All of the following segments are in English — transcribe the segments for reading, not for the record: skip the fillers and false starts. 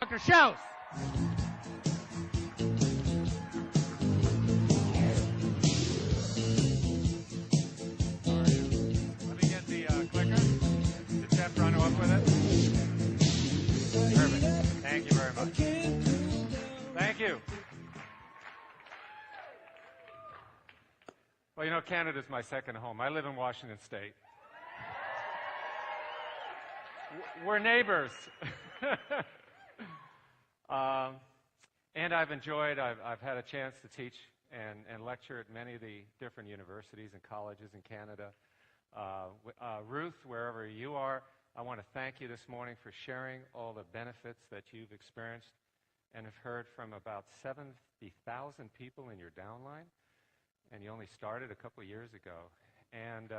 Dr. Schauss. Let me get the clicker. Did Jeff run off with it? Perfect. Thank you very much. Thank you. Well, you know, Canada's my second home. I live in Washington State. We're neighbors. And I've had a chance to teach and lecture at many of the different universities and colleges in Canada. Ruth, wherever you are, I want to thank you this morning for sharing all the benefits that you've experienced and have heard from about 70,000 people in your downline. And you only started a couple of years ago. And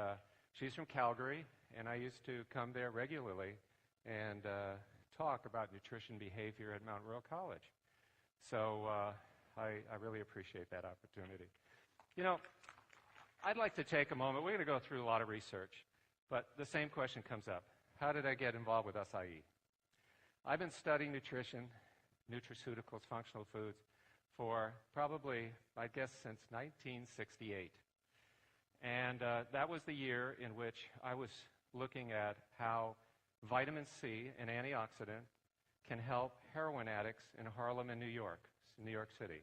she's from Calgary, and I used to come there regularly and talk about nutrition behavior at Mount Royal College. So I really appreciate that opportunity. You know, I'd like to take a moment. We're going to go through a lot of research, but the same question comes up. How did I get involved with Acai? I've been studying nutrition, nutraceuticals, functional foods, for probably, I guess, since 1968. And that was the year in which I was looking at how vitamin C, an antioxidant, can help heroin addicts in Harlem and New York City.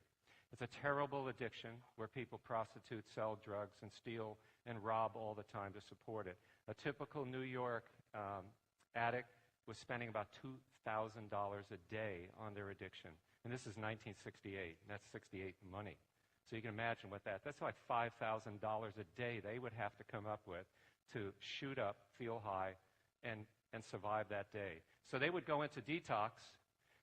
It's a terrible addiction where people prostitute, sell drugs, and steal and rob all the time to support it. A typical New York addict was spending about $2,000 a day on their addiction. And this is 1968, and that's 68 money. So you can imagine what that's like $5,000 a day they would have to come up with to shoot up, feel high, and survive that day. So they would go into detox,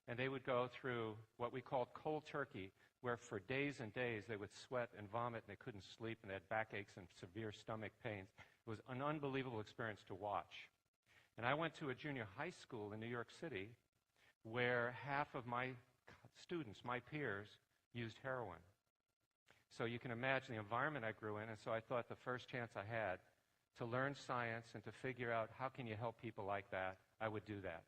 and they would go through what we called cold turkey, where for days and days they would sweat and vomit, and they couldn't sleep, and they had backaches and severe stomach pains. It was an unbelievable experience to watch. And I went to a junior high school in New York City where half of my students, my peers, used heroin. So you can imagine the environment I grew in, and so I thought the first chance I had to learn science and to figure out how can you help people like that, I would do that.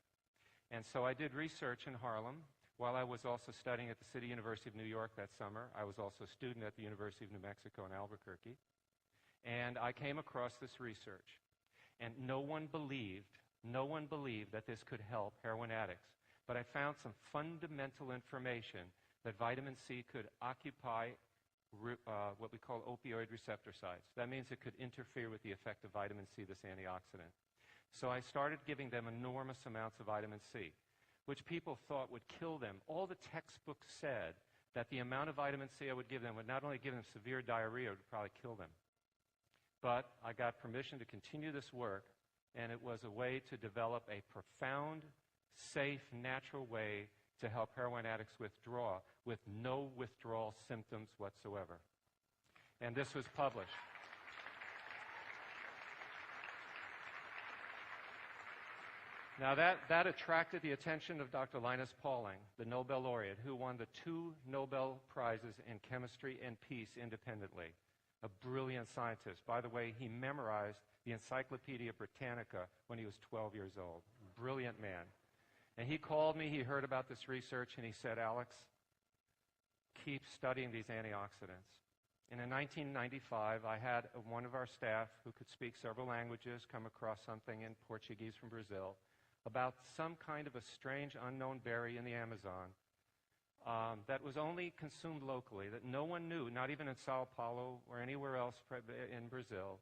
And so I did research in Harlem while I was also studying at the City University of New York that summer. I was also a student at the University of New Mexico in Albuquerque. And I came across this research. And no one believed that this could help heroin addicts. But I found some fundamental information that vitamin C could occupy what we call opioid receptor sites. That means it could interfere with the effect of vitamin C, this antioxidant. So I started giving them enormous amounts of vitamin C, which people thought would kill them. All the textbooks said that the amount of vitamin C I would give them would not only give them severe diarrhea, it would probably kill them. But I got permission to continue this work, and it was a way to develop a profound, safe, natural way to help heroin addicts withdraw with no withdrawal symptoms whatsoever. And this was published. Now that attracted the attention of Dr. Linus Pauling, the Nobel laureate, who won the 2 Nobel Prizes in chemistry and peace independently. A brilliant scientist. By the way, he memorized the Encyclopedia Britannica when he was 12 years old. Brilliant man. And he called me, he heard about this research, and he said, Alex, keep studying these antioxidants. And in 1995, I had one of our staff who could speak several languages come across something in Portuguese from Brazil about some kind of a strange unknown berry in the Amazon that was only consumed locally, that no one knew, not even in Sao Paulo or anywhere else in Brazil,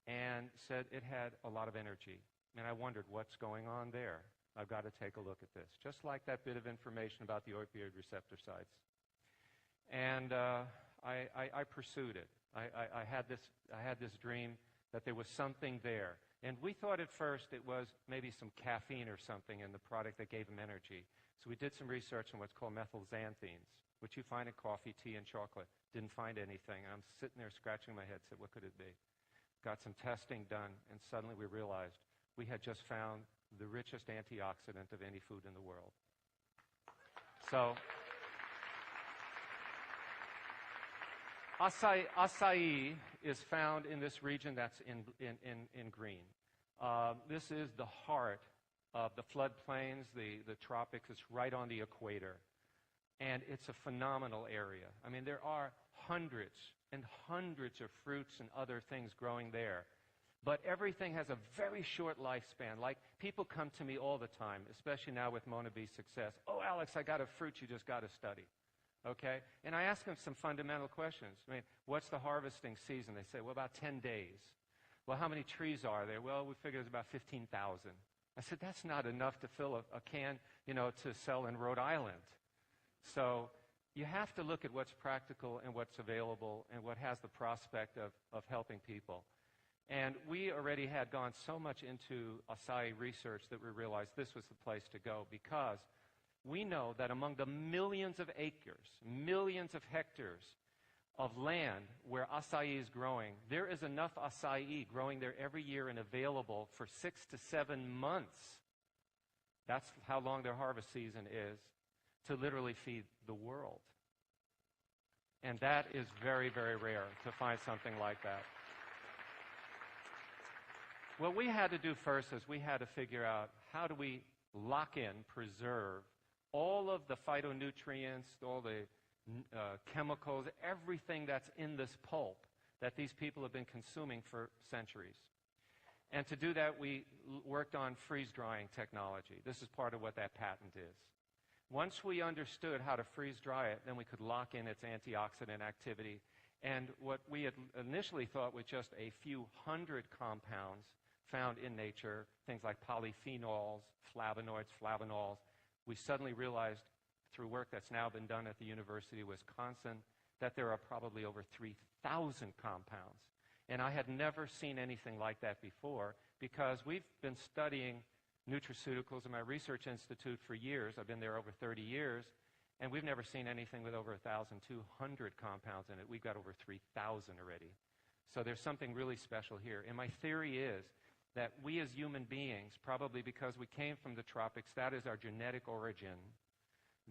and said it had a lot of energy. And I wondered, what's going on there? I've got to take a look at this. Just like that bit of information about the opioid receptor sites. And I pursued it. I had this dream that there was something there. And we thought at first it was maybe some caffeine or something in the product that gave him energy. So we did some research on what's called methylxanthines, which you find in coffee, tea, and chocolate. Didn't find anything. I'm sitting there scratching my head, said, what could it be? Got some testing done, and suddenly we realized we had just found the richest antioxidant of any food in the world. So acai is found in this region that's in green. This is the heart of the floodplains, the tropics. It's right on the equator. And it's a phenomenal area. I mean, there are hundreds and hundreds of fruits and other things growing there. But everything has a very short lifespan. Like, people come to me all the time, especially now with Mona V's success. Oh, Alex, I got a fruit you just got to study. Okay? And I ask them some fundamental questions. I mean, what's the harvesting season? They say, well, about 10 days. Well, how many trees are there? Well, we figured it's about 15,000. I said, that's not enough to fill a can, to sell in Rhode Island. So you have to look at what's practical and what's available and what has the prospect of helping people. And we already had gone so much into acai research that we realized this was the place to go, because we know that among the millions of acres, millions of hectares of land where acai is growing, there is enough acai growing there every year and available for 6 to 7 months. That's how long their harvest season is, to literally feed the world. And that is very, very rare to find something like that. What we had to do first is we had to figure out, how do we lock in, preserve all of the phytonutrients, all the chemicals, everything that's in this pulp that these people have been consuming for centuries. And to do that, we worked on freeze-drying technology. This is part of what that patent is. Once we understood how to freeze-dry it, then we could lock in its antioxidant activity. And what we had initially thought was just a few hundred compounds found in nature, things like polyphenols, flavonoids, flavanols, we suddenly realized through work that's now been done at the University of Wisconsin that there are probably over 3,000 compounds. And I had never seen anything like that before, because we've been studying nutraceuticals in my research institute for years. I've been there over 30 years, and we've never seen anything with over 1,200 compounds in it. We've got over 3,000 already. So there's something really special here. And my theory is that we as human beings, probably because we came from the tropics, that is our genetic origin,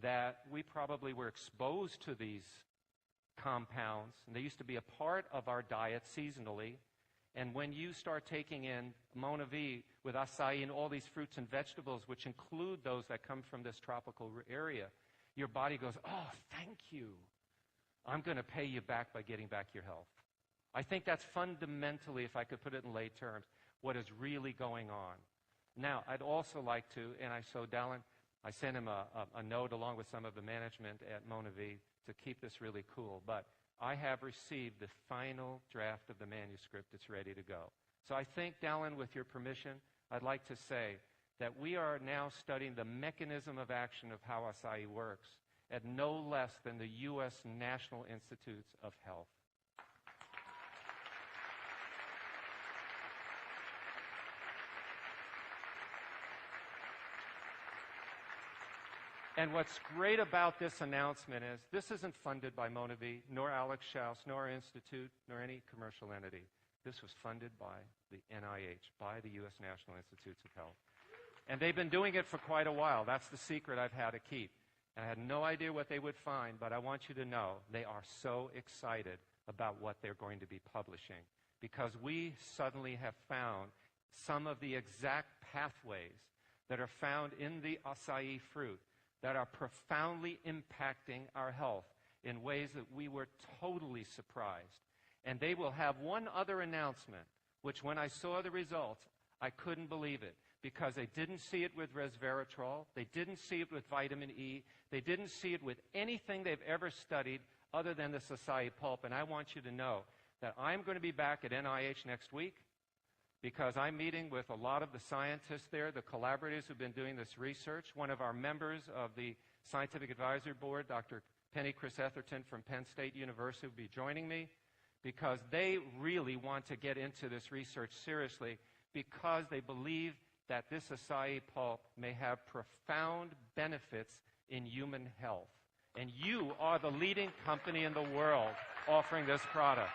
that we probably were exposed to these compounds, and they used to be a part of our diet seasonally. And when you start taking in Mona V with acai and all these fruits and vegetables, which include those that come from this tropical area, your body goes, oh, thank you. I'm going to pay you back by getting back your health. I think that's fundamentally, if I could put it in lay terms, what is really going on. Now, I'd also like to, and I sent him a note along with some of the management at Mona V to keep this really cool, but I have received the final draft of the manuscript. It's ready to go. So I think, Dallin, with your permission, I'd like to say that we are now studying the mechanism of action of how acai works at no less than the U.S. National Institutes of Health. And what's great about this announcement is this isn't funded by Mona V, nor Alex Schauss, nor our institute, nor any commercial entity. This was funded by the NIH, by the U.S. National Institutes of Health. And they've been doing it for quite a while. That's the secret I've had to keep. And I had no idea what they would find, but I want you to know they are so excited about what they're going to be publishing, because we suddenly have found some of the exact pathways that are found in the acai fruit that are profoundly impacting our health in ways that we were totally surprised. And they will have one other announcement, which when I saw the results, I couldn't believe it, because they didn't see it with resveratrol, they didn't see it with vitamin E, they didn't see it with anything they've ever studied other than this acai pulp. And I want you to know that I'm going to be back at NIH next week, because I'm meeting with a lot of the scientists there, the collaborators who've been doing this research. One of our members of the Scientific Advisory Board, Dr. Penny Chris Etherton from Penn State University, will be joining me, because they really want to get into this research seriously, because they believe that this acai pulp may have profound benefits in human health. And you are the leading company in the world offering this product.